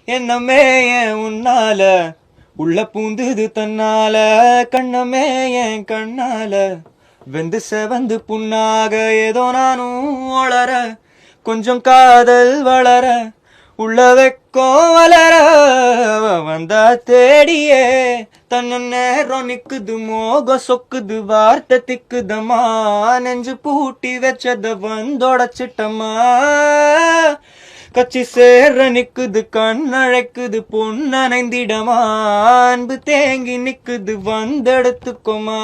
என்னமே என் உன்னால உள்ள பூந்துது தன்னால கண்ணமே என் கண்ணால வெந்து செவந்து புண்ணாக ஏதோ நானும் வளர கொஞ்சம் காதல் வளர உள்ள வெக்கம் வளர வந்தா தேடியே தன்ன நேரம் நிக்குது மோகம் சொக்குது வார்த்தை திக்குதம்மா நெஞ்சு பூட்டி வச்சத வந்தோடச்சிட்டம்மா கச்சி சேர நிக்குது கண்ணழைக்குது பொன்னணைந்திடமா அன்பு தேங்கி நிக்குது வந்தெடுத்துக்கோமா